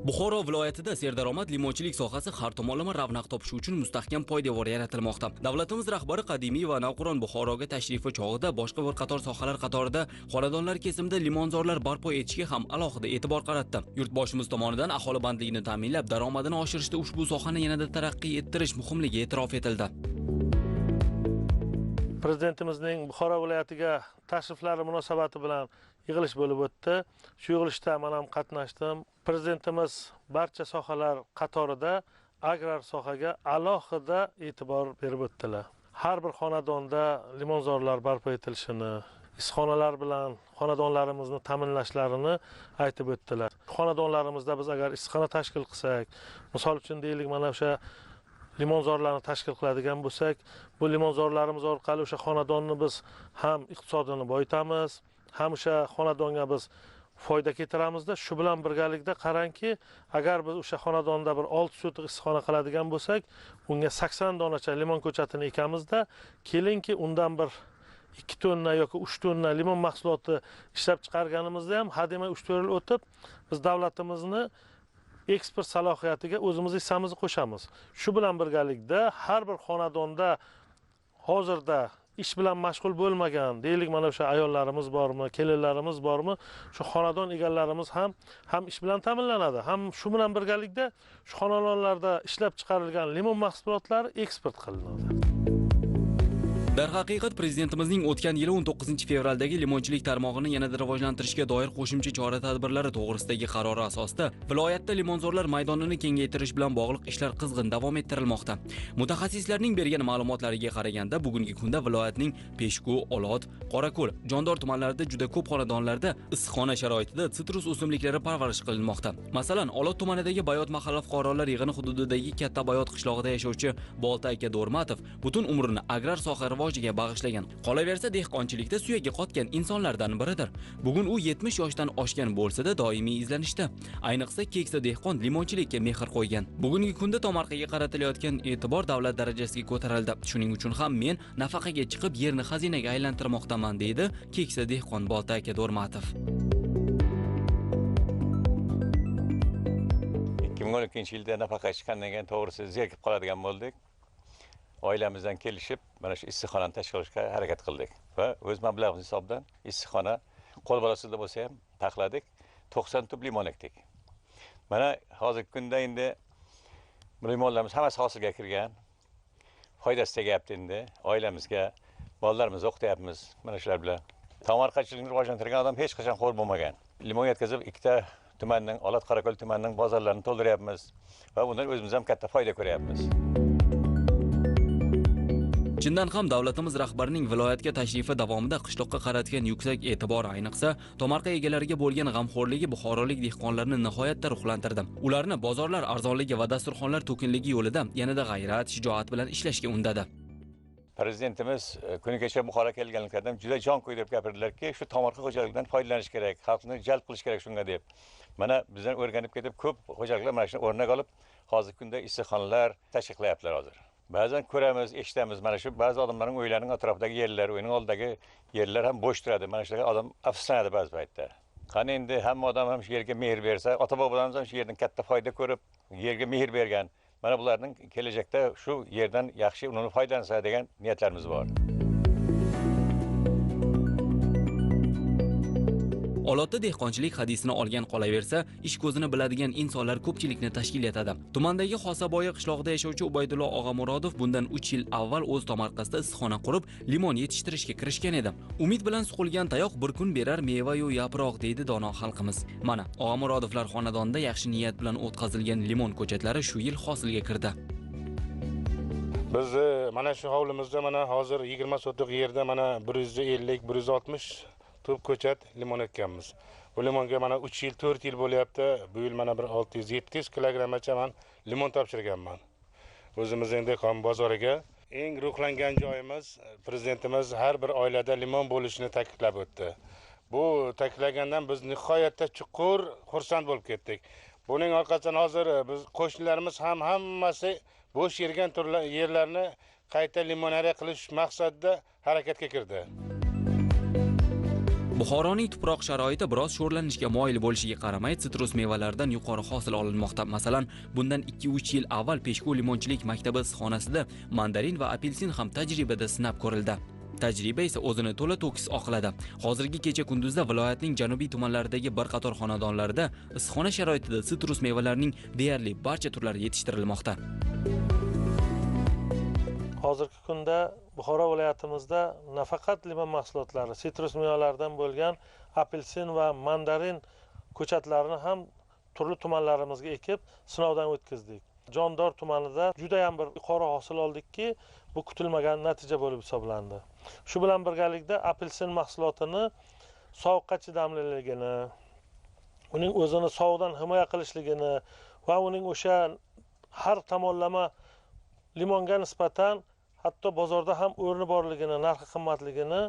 Buxoro viloyatida serdaromad limonchilik sohasi har tomonlama ravnaq topishi uchun mustahkam poydevor yaratilmoqda. Davlatimiz rahbari qadimiy va navqiron Buxoroga tashrifi chog'ida boshqa bir qator sohalar qatorida xonadonlar kesimida limonzorlar barpo etishga ham alohida e'tibor qaratdi. Yurtboshimiz tomonidan aholi bandligini ta'minlab, daromadini oshirishda ushbu sohani yanada taraqqiy ettirish muhimligi e'tirof etildi. Prezidentimizning Buxoro viloyatiga tashriflari munosabati bilan yig'ilish bo'lib o'tdi. Shu yig'ilishda men ham qatnashdim. Prezidentimiz barcha sohalar qatorida agrar sohaga alohida e'tibor berib o'tdilar. Har bir xonadonda limonzorlar barpo etilishini, issiqxonalar bilan xonadonlarimizni ta'minlashlarini aytib o'tdilar. Xonadonlarimizda biz agar issiqxona tashkil qilsak, misol uchun deylik, mana o'sha limonzorlarni tashkil qiladigan bo'lsak, bu limonzorlarimiz orqali o'sha xonadonni biz ham iqtisodini boyitamiz, ham o'sha xonadonga biz foyda keltiramizda. Shu bilan birgalikda qarangki, agar biz o'sha xonadonda bir 6 sotix issiqxona qiladigan bo'lsak, unga 80 donacha limon ko'chatini ekamizda, kelinki undan bir 2 tonna yoki 3 tonna limon mahsuloti ishlab chiqarganimizda ham hademay 3-4 yil o'tib, biz davlatimizni eksport salohiyatiga o'zimiz hissamizni qo'shamiz. Shu bilan birgalikda har bir xonadonda hozirda ish bilan mashg'ul bo'lmagan, deylik, mana o'sha ayollarimiz bormi, kelinlarimiz bormi, shu xonadon egallarimiz ham ish bilan ta'minlanadi. Ham shu bilan birgalikda shu xonadonlarda ishlab chiqarilgan limon mahsulotlari eksport qilinadi. Darhaqiqat prezidentimizning o'tgan yili 19 fevraldagi limonchilik tarmog'ini yanada rivojlantirishga doir qo'shimcha chora-tadbirlari to'g'risidagi qarori asosida viloyatda limonzorlar maydonini kengaytirish bilan bog'liq ishlar qizg'in davom ettirilmoqda. Mutaxassislarning bergan ma'lumotlariga qaraganda, bugungi kunda viloyatning Peshku, Olot, Qorako'l, Jondor tumanlarida juda ko'p xonadonlarda issiqxona sharoitida sitrus o'simliklari parvarish qilinmoqda. Masalan, Olot tumanidagi Bayot mahalla fuqarolar yig'ini hududidagi Katta Bayot qishlog'ida yashovchi Bolta aka Do'rmatov butun umrini agrar soha rivojiga bag'ishlagan. Qolaversa, dehqonchilikda suyagi qotgan insonlardan biridir. Bugun u 70 yoshdan oshgan bo'lsa-da, doimiy izlanishda. Ayniqsa keksa dehqon limonchilikka mehr qo'ygan. Bugungi kunda tomorqaga qaratilayotgan e'tibor davlat darajasiga ko'tarildi. Shuning uchun ham men nafaqaga chiqib yerni xazinaga aylantirmoqdaman, deydi keksa dehqon Bolta aka Do'rmatov. 2012-yilda nafaqa chiqqandan keyin to'g'risi zerikib qoladigan bo'ldik. Oilamizdan kelishib, mana shu issiqxonani tashkil qilishga harakat qildik va o'z mablag'imiz hisobidan issiqxona qo'l bolasida bo'lsa ham taxladik, 90 tub limon ekdik. Mana hozirgi kunda endi limonlarimiz hammasi hosilga kirgan. Foydasi tegyapti endi oilamizga, bolalarimizni o'qityapmiz mana shular bilan. Tomorqachilikni rivojlantirgan odam hech qachon xo'r bo'lmagan. Limon yetkazib, ikkita tumanning, Olot Qorako'l tumanining bozorlarini to'ldiryapmiz va bundan o'zimiz ham katta foyda ko'ryapmiz. Chindan ham davlatimiz rahbarining viloyatga tashrifi davomida qishloqqa qaratgan yuksak e'tibor, ayniqsa tomorqa egalariga bo'lgan g'amxo'rligi buxorolik dehqonlarni nihoyatda ruhlantirdi. Ularni bozorlar arzonligi va dasturxonlar to'kinligi yo'lida yanada g'ayrat, shijoat bilan ishlashga undadi. Prezidentimiz kuni kecha Buxoro kelganliklaridan juda jon qo'yib gapirdilarki, shu tomorqa xo'jaligidan foydalanish kerak, xalqni jalb qilish kerak shunga deb. Mana bizdan o'rganib ketib ko'p xo'jaliklar mana shuni o'rnak olib, hozirgi kunda issiqxonalar tashkil qilyaptilar hozir. Ba'zan ko'ramiz, eshitamiz, mana shu ba'zi odamlarning uylarining atrofidagi yerlar, uyning oldidagi yerlar ham bo'sh turadi. Mana shularga odam afsuslanadi ba'zi paytda. Qani endi hamma odam ham shu yerga mehr bersa, ota-bobolarimiz ham shu yerdan katta foyda ko'rib, yerga mehr bergan. Mana bularning kelajakda shu yerdan yaxshi unumli foydalansa degan niyatlarimiz bor. Olotda dehqonchilik hadisini olgan qolaversa, ish ko'zini biladigan insonlar ko'pchilikni tashkil etadi. Tumandagi Xosaboyi qishlog'ida yashovchi Ubaydullo Og'amurodov bundan 3 yil avval o'z tomorqasida issiqxona qurib, limon yetishtirishga kirishgan edi. Umid bilan suqilgan tayoq bir kun berar meva-yu yaproq, deydi dono xalqimiz. Mana, Og'amurodovlar xonadonida yaxshi niyat bilan o'tkazilgan limon ko'chatlari shu yil hosilga kirdi. Biz mana shu hovlimizda mana hozir 20 sotix yerda mana 150-160 tub ko'chat limon ekkanmiz. Bu limonga mana 3 yil, 4 yil bo'lyapti. Bu yil mana bir 600-700 kilogrammacha men limon topshirganman. O'zimiz endi qon bozoriga eng ruhlangan joyimiz prezidentimiz har bir oilada limon bo'lishini ta'kidlab o'tdi. Bu ta'kidlagandan biz nihoyatda chuqur xursand bo'lib ketdik. Buning orqasidan hozir biz qo'shnilarimiz ham hammasi bo'sh yurgan yerlarni qayta limonariya qilish maqsadida harakatga kirdi. Buxoroning tuproq sharoiti biroz sho'rlanishga moyil bo'lishiga qaramay, sitrus mevalaridan yuqori hosil olinmoqda. Masalan, bundan 2-3 yil avval Peshku limonchilik maktabi issiqxonasida mandarin va apelsin ham tajribada sinab ko'rildi. Tajriba esa o'zini to'la to'kis oqladi. Hozirgi kecha kunduzda viloyatning janubiy tumanlaridagi bir qator xonadonlarda issiqxona sharoitida sitrus mevalarining deyarli barcha turlari yetishtirilmoqda. Hozirgi kunda Buxoro viloyatimizda nafaqat limon mahsulotlari, sitrus mevalaridan bo'lgan apelsin va mandarin ko'chatlarini ham turli tumanlarimizga ekib, sinovdan o'tkazdik. Jondor tumanida juda ham bir yuqori hosil oldikki, bu kutilmagan natija bo'lib hisoblandi. Shu bilan birgalikda apelsin mahsulotini sovuqqa chidamliligini, uning o'zini sovuqdan himoya qilishligini va uning o'sha har tomonlama limonga nisbatan hatto bozorda ham o'rni borligini, narxi qimmatligini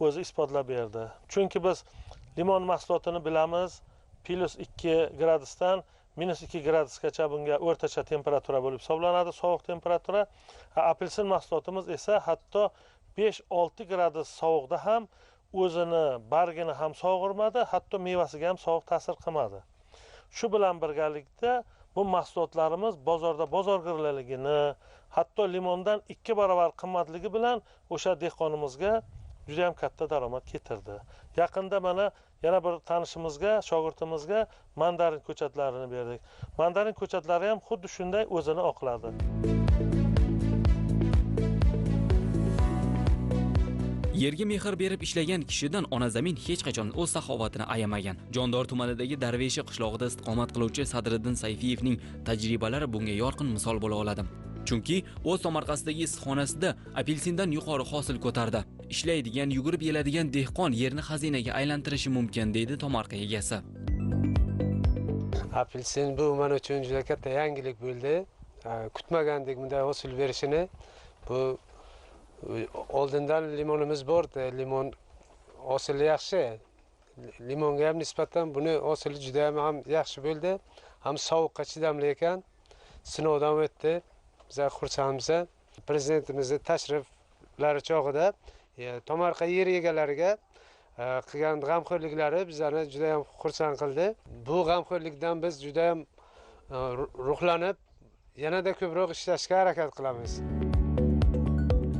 o'zi isbotlab berdi. Chunki biz limon mahsulotini bilamiz, +2 gradusdan -2 gradusgacha bunga o'rtacha temperatura bo'lib hisoblanadi, sovuq temperatura. Apelsin mahsulotimiz esa hatto 5-6 gradus sovuqda ham o'zini bargini ham sog'irmadi, hatto mevasiga ham sovuq ta'sir qilmadi. Shu bilan birgalikda bu mahsulotlarimiz bozorda bozorgirligini, hatto limondan 2 barobar qimmatligi bilan o'sha dehqonimizga juda ham katta daromad keltirdi. Yaqinda mana yana bir tanishimizga, shogirdimizga mandarin ko'chatlarini berdik. Mandarin ko'chatlari ham xuddi shunday o'zini oqladi. Yerga mehr berib ishlagan kishidan ona zamin hech qachon o'z saxovatini ayamagan. Jondor tumanidagi Darveshi qishlog'ida istiqomat qiluvchi Sadriddin Sayfiyevning tajribalari bunga yorqin misol bo'la oladi. Chunki o'z tomorqasidagi issiqxonasida apelsindan yuqori hosil ko'tardi. Ishlaydigan, yugurib yeladigan dehqon yerni xazinaga aylantirishi mumkin, deydi tomorqa egasi. Apelsin bu men uchun juda katta yangilik bo'ldi. Kutmagandik bunday hosil berishini. Bu oldindan limonimiz bordi. Limon hosili yaxshi. Limonga ham nisbatan buni hosili juda ham yaxshi bo'ldi. Ham sovuqqa chidamli ekan. Sinovdan o'tdi. Biz xursandmiz. Prezidentimizning tashriflari chog'ida tomorqa yer egalariga qilgan g'amxo'rliklari bizlarni juda ham xursand qildi. Bu g'amxo'rlikdan biz juda ham ruhlanib, yanada ko'proq ishlashga harakat qilamiz.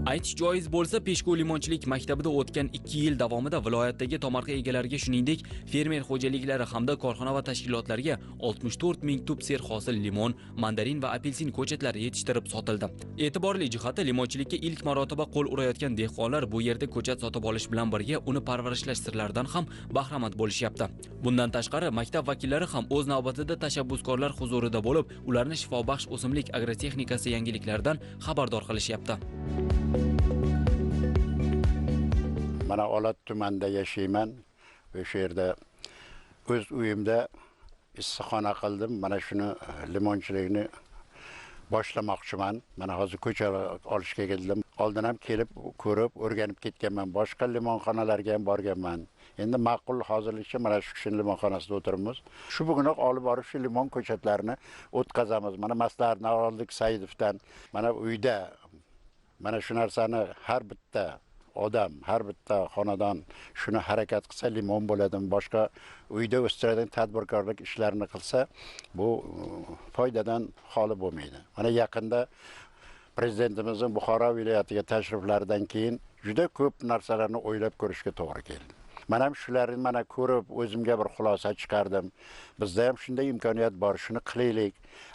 Aytish joiz bo'lsa, Peshku limonchilik maktabida o'tgan 2 yil davomida viloyatdagi tomorqa egalariga, shuningdek, fermer xo'jaliklari hamda korxona va tashkilotlarga 64 ming tub serhosil limon, mandarin va apelsin ko'chatlari yetishtirib sotildi. E'tiborli jihati, limonchilikka ilk marotaba qo'l urayotgan dehqonlar bu yerda ko'chat sotib olish bilan birga uni parvarishlash sirlaridan ham bahramand bo'lishyapti. Bundan tashqari, maktab vakillari ham o'z navbatida tashabbuskorlar huzurida bo'lib, ularni shifobaxsh o'simlik agrotexnikasi yangiliklaridan xabardor qilishyapti. Mana Olat tumanida yashayman. O'sha yerda o'z uyimda issiqxona qildim. Mana shuni limonchilikni boshlamoqchiman. Mana hozir ko'cha olishga keldim. Oldin ham kelib ko'rib, o'rganib ketganman. Boshqa limonxonalarga ham borganman. Endi ma'qul hozirlikcha mana shu kishining limonxonasida o'tiribmiz. Shu bugunoq olib borib shu limon ko'chatlarini o'tkazamiz. Mana maslahatni oldik Saidovdan. Mana uyda mana shu narsani har bitta odam, har bitta xonadon shuni harakat qilsa limon bo'ladi. Boshqa uyda o'stiradigan tadbirkorlik ishlarini qilsa, bu foydadan xoli bo'lmaydi. Mana yaqinda prezidentimizning Buxoro viloyatiga tashriflaridan keyin juda ko'p narsalarni o'ylab ko'rishga to'g'ri keldi. Men ham shularni mana ko'rib o'zimga bir xulosa chiqardim. Bizda ham shunday imkoniyat bor, shuni qilaylik.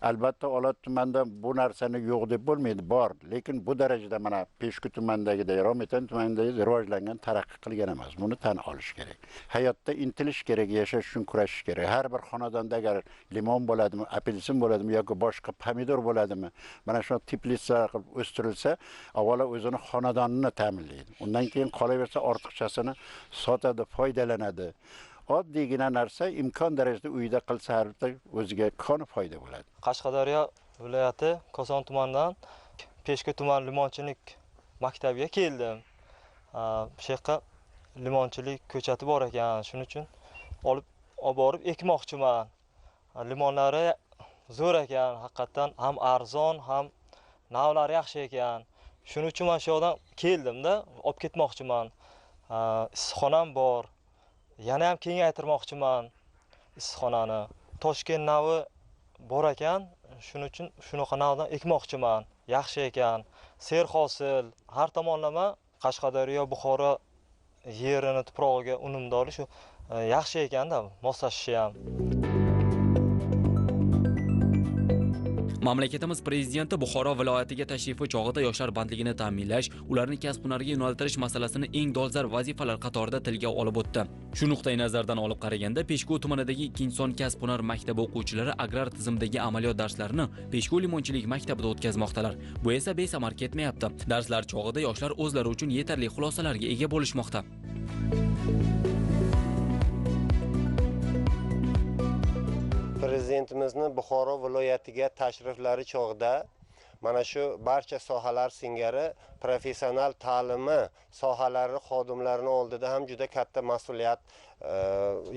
Albatta Olat tumanida bu narsani yo'q deb bo'lmaydi, bor. Lekin bu darajada mana Peshku tumanidagi, Romitan tumanidagi rivojlangan, taraqqiy qilgan emas. Buni tan olish kerak. Hayotda intilish kerak, yashash uchun kurashish kerak. Har bir xonadonda agar limon bo'ladimi, apelsin bo'ladimi yoki boshqa pomidor bo'ladimi, mana shu teplitsalar qilib o'stirilsa, avvalo o'zini xonadonini ta'minlaydi. Undan keyin qolaversa ortiqchasini sotadi, foydalanadi. Oddiygina narsa imkon darajada uyda qilsa har bitta o'ziga koni foyda bo'ladi. Qashqadaryo viloyati Koson tumanidan Peshku tuman limonchilik maktabiga keldim. Bu yerda limonchilik ko'chati bor ekan, shuning uchun olib borib ekmoqchiman. Limonlari zo'r ekan, haqiqatan ham arzon, ham navlari yaxshi ekan. Shuning uchun men shu yerdan keldim-da, olib ketmoqchiman. Issiqxonam bor. yana ham kengaytirmoqchiman issiqxonani. Toshkent navi bor ekan, shuning uchun shunaqa navdan ekmoqchiman. Yaxshi ekan, serhosil, har tomonlama Qashqadaryo, Buxoro yerini tuprog'iga unumdori shu yaxshi ekanda, moslashishi ham. Mamlakatimiz prezidenti Buxoro viloyatiga tashrifi chog'ida yoshlar bandligini ta'minlash, ularni kasb-hunarga yo'naltirish masalasini eng dolzarb vazifalar qatorida tilga olib o'tdi. Shu nuqtai nazardan olib qaraganda, Peshku tumanidagi Ikkinchison kasb-hunar maktabi o'quvchilari agrar tizimdagi amaliyot darslarini Peshku limonchilik maktabida o'tkazmoqdalar. Bu esa besamar ketmayapti. Darslar chog'ida yoshlar o'zlari uchun yetarli xulosalarga ega bo'lishmoqda. Prezidentimizni Buxoro viloyatiga tashriflari chog'ida mana shu barcha sohalar singari professional ta'limi sohalari xodimlarini oldida ham juda katta mas'uliyat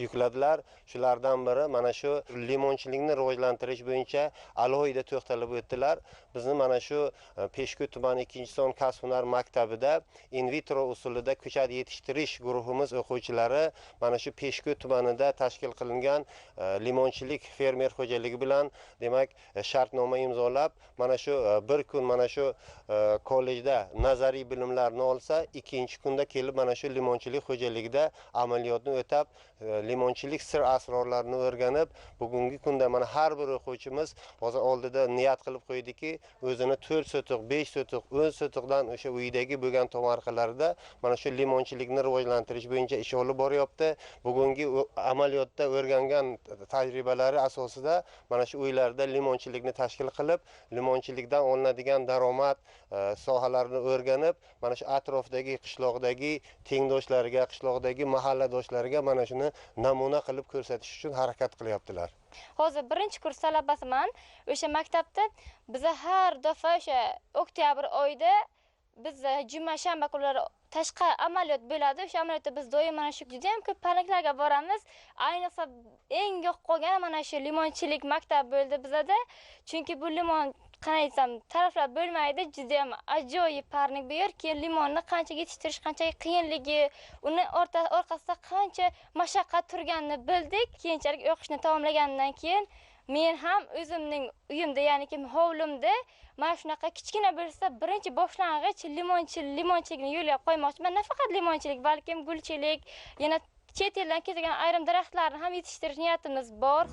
yukladilar. Shulardan biri mana shu limonchilikni rivojlantirish bo'yicha alohida to'xtalib o'tdilar. Bizni mana shu Peshku tumani Ikkinchison kasb-hunar maktabida in vitro usulida ko'chat yetishtirish guruhimiz o'quvchilari mana shu Peshku tumanida tashkil qilingan limonchilik fermer xo'jaligi bilan demak shartnoma imzolab, mana shu bir kun mana shu kollejda nazariy bilimlarni olsa, ikkinchi kunda kelib mana shu limonchilik xo'jaligida amaliyotni o'tab, limonchilik sir asrorlarini o'rganib, bugungi kunda mana har bir o'quvchimiz hozir oldida niyat qilib qo'ydiki, o'zini 4 sotuq, 5 sotuq, 10 sotuqdan o'sha uydagi bo'lgan tomorqalarda mana shu limonchilikni rivojlantirish bo'yicha ish olib boryapti. Bugungi amaliyotda o'rgangan tajribalari asosida mana shu uylarda limonchilikni tashkil qilib, limonchilikdan olinadigan daromad sohalarini o'rganib, mana shu atrofdagi qishloqdagi tengdoshlariga, qishloqdagi mahalladoshlariga mana shuni namuna qilib ko'rsatish uchun harakat qilyaptilar. Hozir birinchi kurs talabasiman. O'sha maktabda biz har daf'a o'sha oktyabr oyida biz juma shanba kunlari tashqi amaliyot bo'ladi. O'sha amaliyotda biz doim mana shu juda ham ko'p parniklarga boramiz. Ayniqsa eng yoq qolgan mana shu limonchilik maktabi bo'ldi bizada. Chunki bu limon qanday aytsam, taraflab bo'lmaydi, juda ham ajoyib parnik bu yer. Keyin limonni qancha yetishtirish, qancha qiyinligi, uni orqasida qancha mashaqqat turganini bildik. Keyinchalik o'qishni tamomlagandan keyin men ham o'zimning uyimda, ya'ni ki hovlimda mana shunaqa kichkina bo'lsa birinchi boshlang'ich limonchilikni yo'lga qo'ymoqchiman. Nafaqat limonchilik, balkim gulchilik, yana chet eldan kelgan ayrim daraxtlarni ham yetishtirish niyatimiz bor.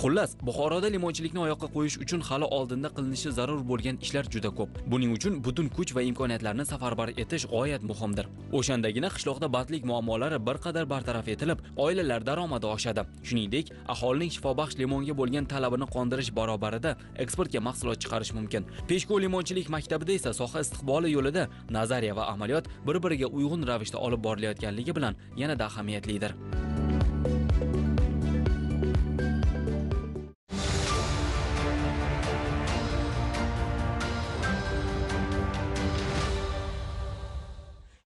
Xullas, Buxoroda limonchilikni oyoqqa qo'yish uchun hali oldinda qilinishi zarur bo'lgan ishlar juda ko'p. Buning uchun butun kuch va imkoniyatlarni safarbar etish g'oyat muhimdir. O'shandagina qishloqda bandlik muammolari bir qadar bartaraf etilib, oilalar daromadi oshadi. Shuningdek, aholining shifobaxsh limonga bo'lgan talabini qondirish barobarida eksportga mahsulot chiqarish mumkin. Peshku limonchilik maktabida esa soha istiqboli yo'lida nazariya va amaliyot bir-biriga uyg'un ravishda olib borilayotganligi bilan yanada ahamiyatlidir.